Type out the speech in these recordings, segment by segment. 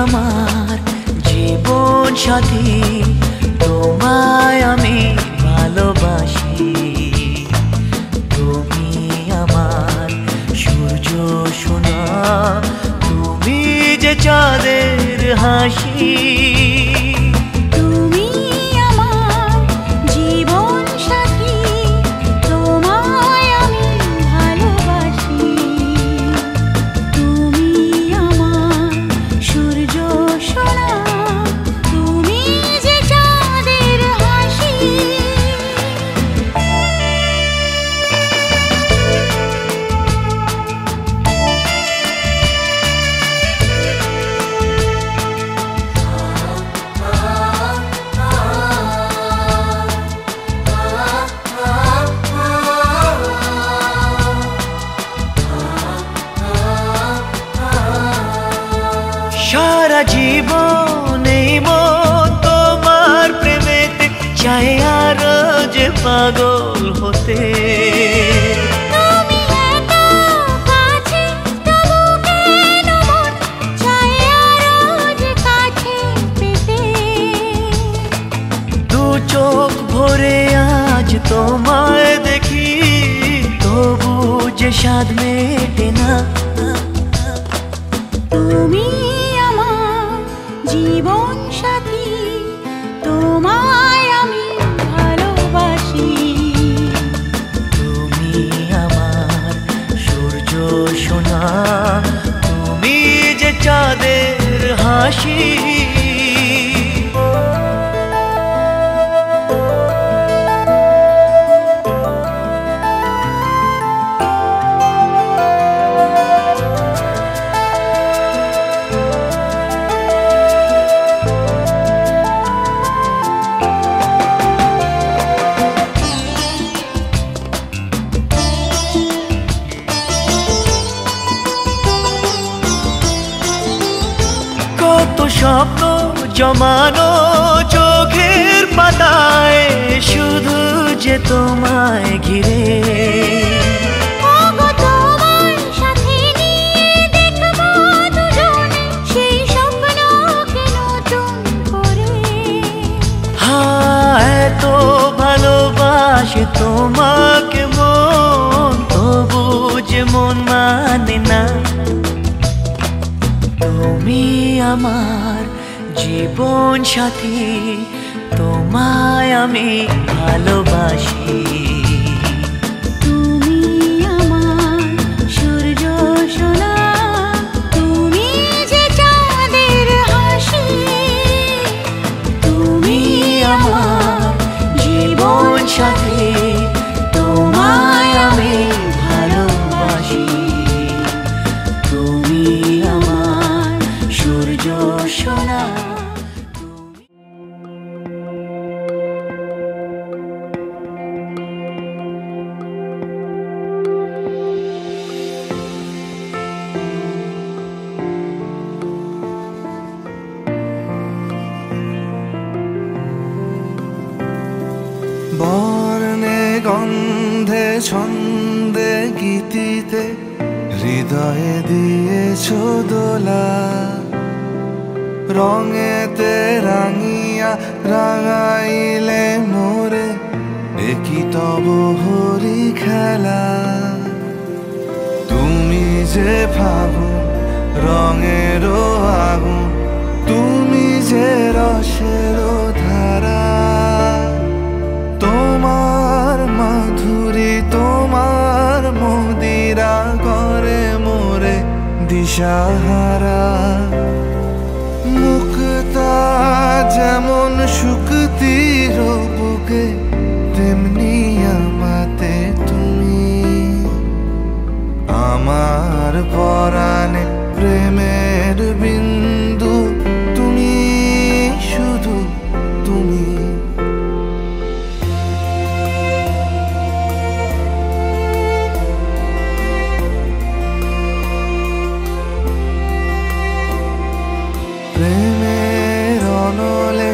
আমার জীবন সাথী, তোমায় আমি ভালোবাসি। তুমি আমার সূর্য সোনা, তুমি যে চাঁদের হাসি। সারা জীবন এই মন তোমার প্রেমেতে চাই আরো যে পাগল হতে। দু চোখ ভরে আজ তোমায় দেখি, তবু যে স্বাদ মেটে না। তুমি জীবন সাথী, তোমায় আমি ভালোবাসি। তুমি আমার সূর্য সোনা, তুমি যে চাঁদের হাসি। কত স্বপ্ন জমানো চোখের পাতায়, শুধু যে তোমায় ঘিরে। এত ভালোবাসে তোমাকে মন, তবু যে মন মানে না। তুমি আমার জীবন সাথী, তোমায় আমি ভালোবাসি। তুমি আমার সূর্য সোনা, তুমি যে চাঁদের হাসি। তুমি আমার জীবন সাথী, তোমায় আমি ভালোবাসি। তুমি আমার সূর্য সোনা। বর্ণে গন্ধে ছন্দে গীতিতে হৃদয়ে দিয়েছ দোলা। রঙেতে রাঙিয়া রাঙাইলে মোরে, একই তব হরি খেলা। তুমি যে ফাগুন রঙের আগুন, তুমি যে রসের ধারা। তোমার মাধুরী তোমার মদিরা করে মোরে দিশাহারা। মুক্তা যেমন শুকতির বুকে, তেমনি আমাতে তুমি। আমার পরাণে প্রেমের বিন্দু প্রেমের অনলে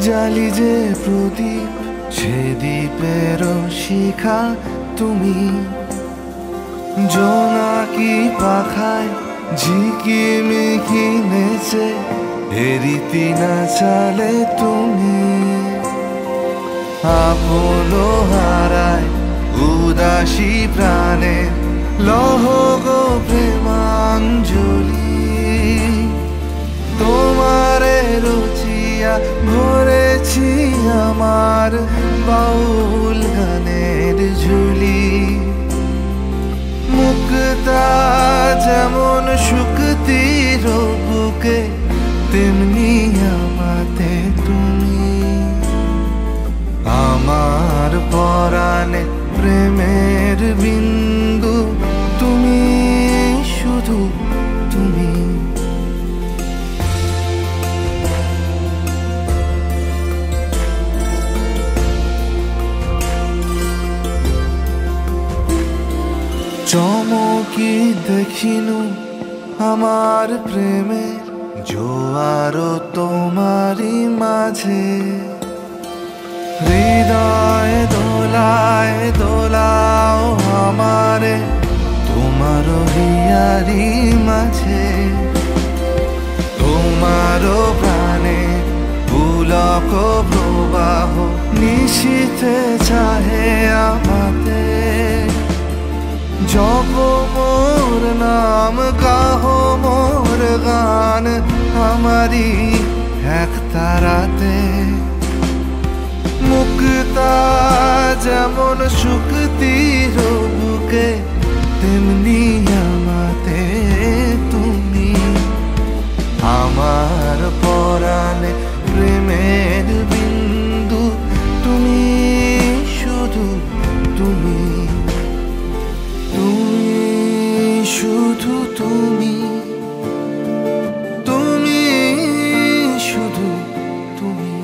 জালি যে প্রদীপ, সে দ্বীপের শিখা তুমি। জোনাকি পাখায় ঝিকিমিকি নেচে এরিতি না চালে তুমি। আপন হারায় উদাসী প্রাণে লহ গো প্রেমাঞ্জলি। তোমারে রচিয়া ভরেছি আমার বাউল গানের ঝুলি। মুক্তা যেমন শুকতির বুকে, তেমনি আমাতে তুমি। আমার পরাণে প্রেমের বিন্দু তুমি, শুধু তুমি। চমকি দেখিনু আমার প্রেমের জোয়ার তোমারই মাঝে। হৃদয় দোলায় দোলাও আমারে তোমার হিয়ারি মাঝে। তোমার প্রাণে পুলক প্রবাহ নিশীথে চাহে আমাতে। জপ মোর নাম, গাহ মোর গান আমারি এক তারাতে। মুক্তা যেমন শুকতির বুকে, তেমনি আমাতে তুমি। আমার পরাণে প্রেমের বিন্দু তুমি, শুধু তুমি। তুমি শুধু তুমি, তুমি শুধু তুমি।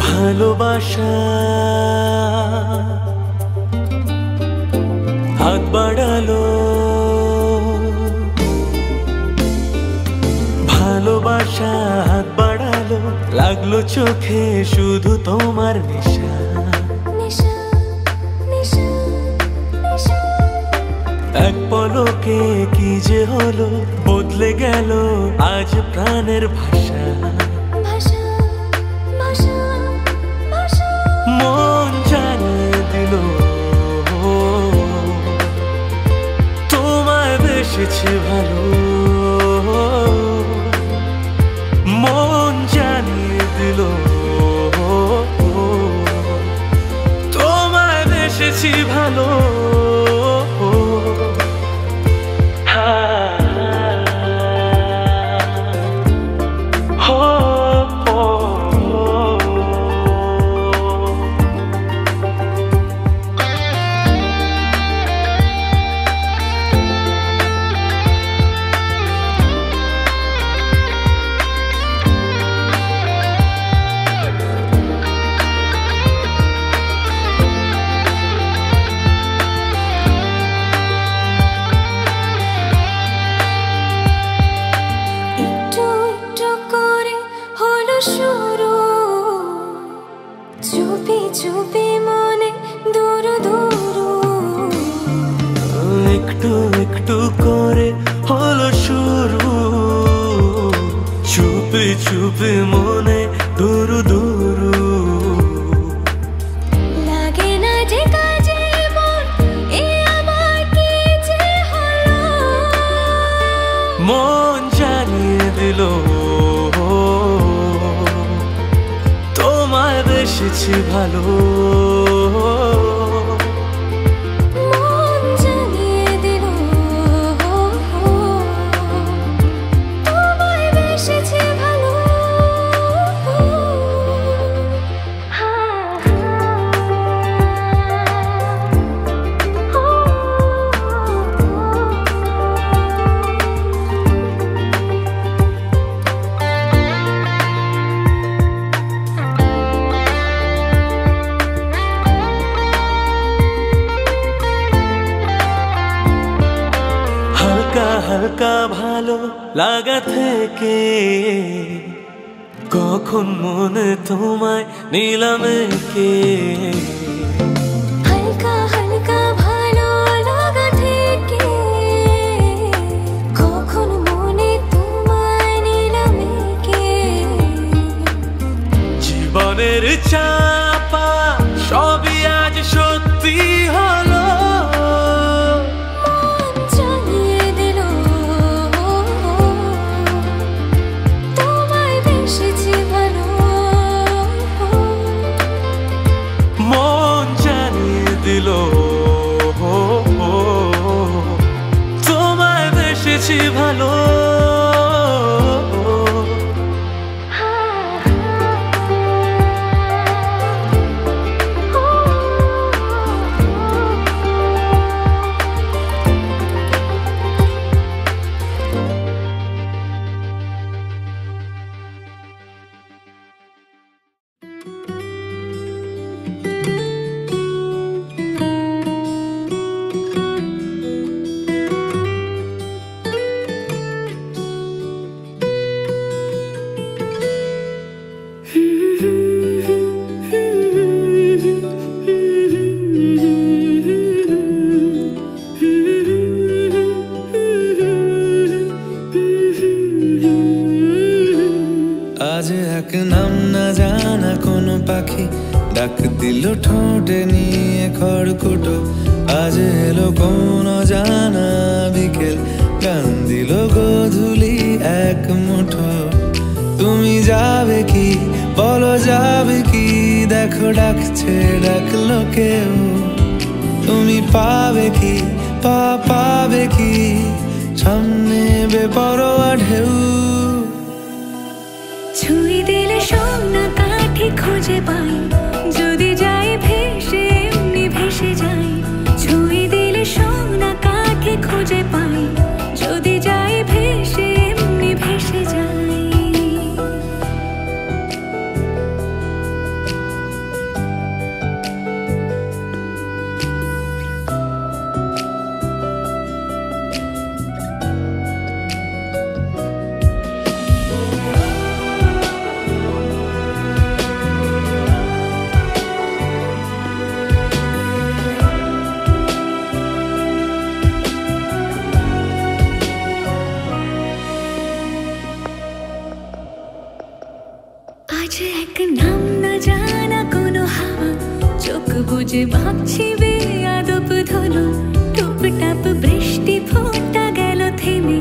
ভালোবাসা হাত বাড়ালো, ভালোবাসা হাত বাড়ালো, লাগলো চোখে শুধু তোমার নেশা। এক পলকে কি যে হলো, বদলে গেল আজ প্রাণের ভাষা। মন জানিয়ে দিল তোমায় বেসেছে ভালো। মন জানিয়ে দিল তোমায় বেসেছি ভালো। একটু একটু করে হলো শুরু, চুপি চুপি মনে দুরু দুরু। লাগে না যে কাজে মন, এ আমার কি যে হলো। মন জানিয়ে দিল তোমায় বেসেছি ভালো। ও হালকা ভালো লাগা থেকে কখন মনে তোমায় নিলাম কে হালকা হালকা ভালো লাগা থেকে কখন মনে তোমায় নিলাম কে জীবনের চাপা সবই আজ সত্যি হলো মন জানিয়ে দিল তোমায় বেসেছি ভালো মন জানিয়ে দিল তোমায় বেসেছি ভালো আজ এক নাম না জানা কোনো পাখি ডাক দিল ঠোঁটে নিয়ে খড়কুটো আজ এলো কোন জানা বিকেল গান দিল গোধূলি এক মুঠো তুমি যাবে কি বলো যাবে কি দেখো ডাকছে ডাকলো কেউ তুমি পাবে কি পাবে কি সামনে বেপরোয়া ঢেউ ছুঁয়ে দিলে সোনা কাঠি খুঁজে পাই যদি যাই ভেসে এমনি ভেসে যাই ছুঁয়ে দিলে সোনা কাঠি খুঁজে পাই যদি যাই ভেসে এমনি ভেসে যাই আজ এক নাম না জানা কোনো হাওয়া চোখ বুঝে ভাবছি বেয়াদব ধনু টুপটাপ বৃষ্টি ফোঁটা গেল থেমে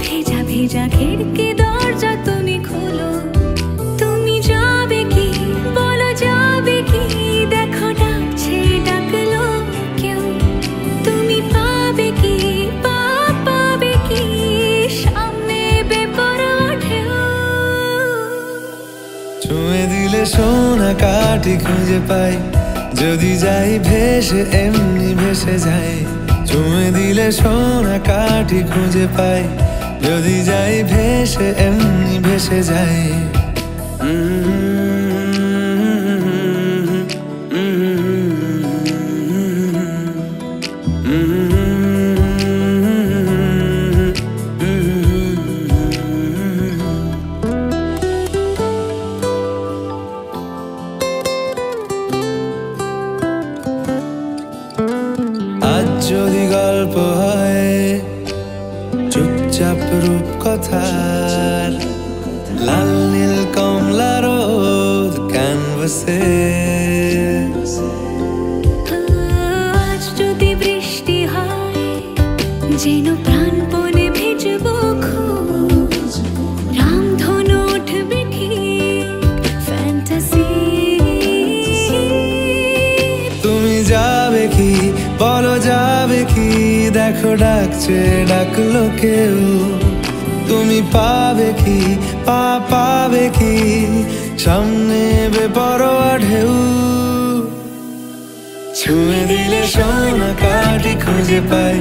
ভেজা ভেজা খিড়কি দরজা তুমি খোলো তুমি যাবে কি বলো যাবে কি দেখো ডাকছে ডাকলো কেউ তুমি পাবে কি পাবে কি সামনে বেপরোয়া ঢেউ ছুঁয়ে দিলে সোনা কাঠি খুঁজে পাই যদি যাই ভেসে এমনি ভেসে যাই ছুঁয়ে দিলে সোনা কাঠি খুঁজে পাই যদি যাই ভেসে এমনি ভেসে যাই আজ যদি গল্প হয় চুপচাপ রূপকথার লাল নীল কমলা রোদ ক্যানভাসে আজ যদি বৃষ্টি হয় যেন প্রাণপণে ভিজবো খুব রামধনু উঠবে ঠিক ফ্যান্টাসি তুমি যাবে কি বলো যাবে কি দেখো ডাকছে ডাকলো কেউ তুমি পাবে কি পাবে কি সামনে বেপরোয়া ঢেউ ছুঁয়ে দিলে সোনা কাঠি খুঁজে পাই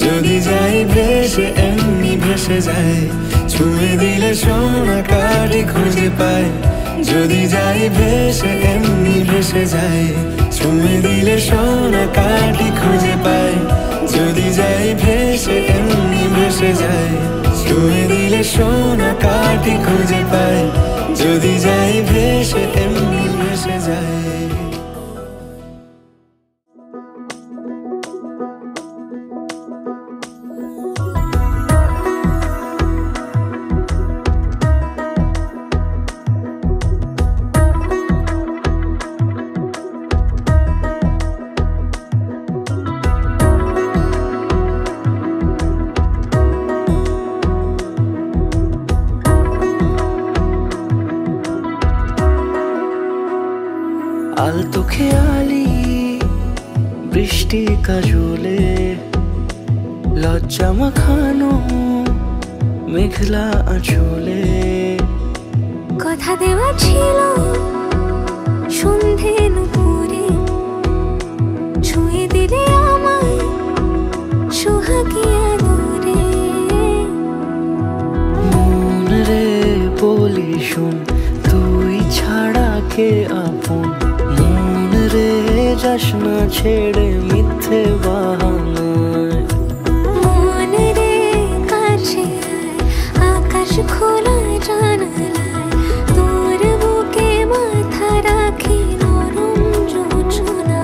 যদি যাই ভেসে এমনি ভেসে যাই ছুঁয়ে দিলে সোনা কাঠি খুঁজে পাই যদি যাই ভেসে এমনি ভেসে যাই ছুঁয়ে দিলে সোনা কাঠি খুঁজে পাই যদি যাই ভেসে এমনি ভেসে যাই সোনা কাঠি খুঁজে পাই যদি যাই ভেসে এমনি ভেসে যায়। আলতো খেয়ালি বৃষ্টি কাজলে লজ্জা মাখানো মেঘলা আঁচলে কথা দেওয়া ছিল সন্ধে নুপুরে ছুঁয়ে দিলে আমায় সোহাগী আদরে। মন রে বলি শোন তুই ছাড়া কে আপন, মন রে যাস না ছেড়ে মিথ্যে বাহানায়। মন রে কাছে আকাশ খোলা জানালায় তোর বুকে মাথা রাখি নরম যোজনায়।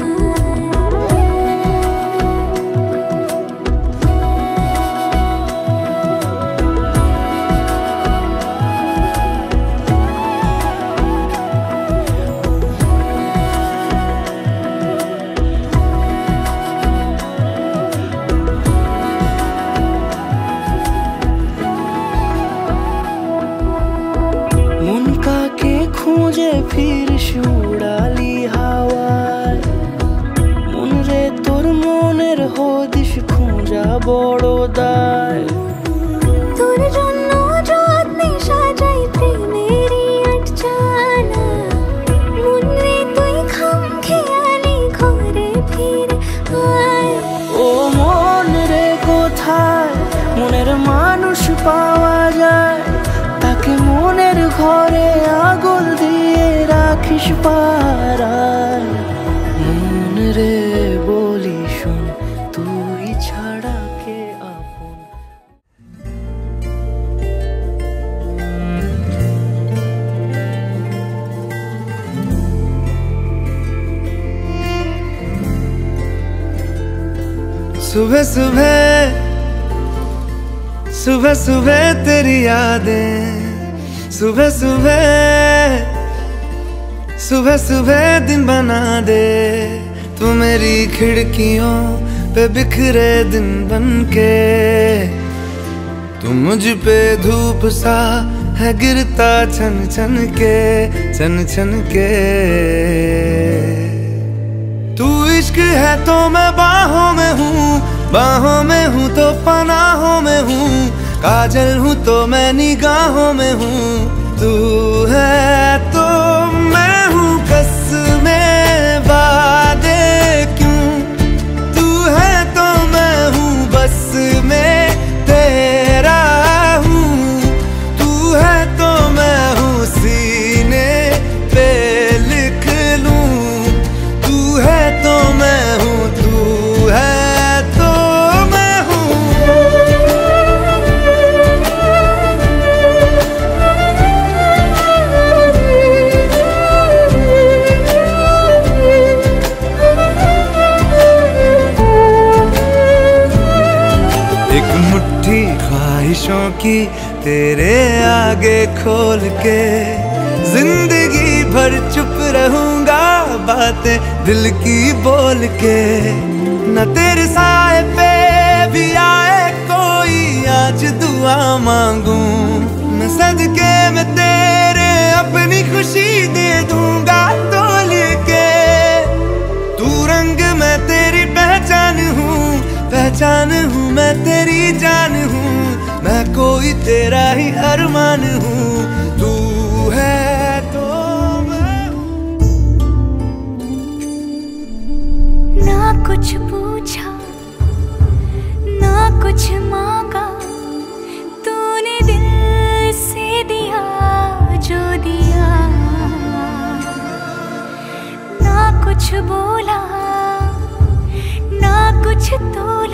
মন কাকে খুঁজে ফিরিস উড়ালি হাওয়ায়, মন রে তোর মনের হদিস খোঁজা বড় দায়। তোর জন্য যত্নে সাজাই প্রেমেরই আটচালা, মন রে তুই খাম খেয়ালি ঘরে ফিরে আয়। ও মন রে কোথায় মনের মানুষ পাওয়া যায়, তাকে মনের ঘরে আগুন দিয়ে রাখিস পাড়ায়। মন রে বলি শোন তুই ছাড়া কে আপন। सुबह सुबह सुबह सुबह तेरी यादें, सुबह सुबह सुबह सुबह दिन बना दे तू मेरी खिड़कियों पे बिखरे दिन बनके। तू मुझ पे धूप सा है गिरता छन छन के, छन छन के। तू इश्क है तो मैं बाहों में हूँ, बाहों में हूँ तो पनाहों में हूँ, काजल हूँ तो मैं निगाहों में हूँ। तू है तो मैं हूँ कसमें वादे क्यों, तू है तो मैं हूँ बस में तेरा हूँ। तू है तो मैं हूँ सीने पे लिख लूँ, तू है तो मैं हूँ, तू है तो मैं हूँ। एक मुट्ठी ख्वाहिशों की तेरे आगे खोल के जिंदगी भर चुप रहूंगा, बातें दिल की बोल के। न तेरे साए पे भी आए कोई आज दुआ मांगूं, मैं सदके में तेरे अपनी खुशी दे दूंगा तोल के। तू रंग मैं तेरी पहचान हूँ, पहचान हूँ मैं तेरी जान हूँ, मैं कोई तेरा ही अरमान हूँ। तू है तो मैं ना कुछ पूछा ना कुछ मांगा, तूने दिल से दिया जो दिया। ना कुछ बोला ना कुछ तोला,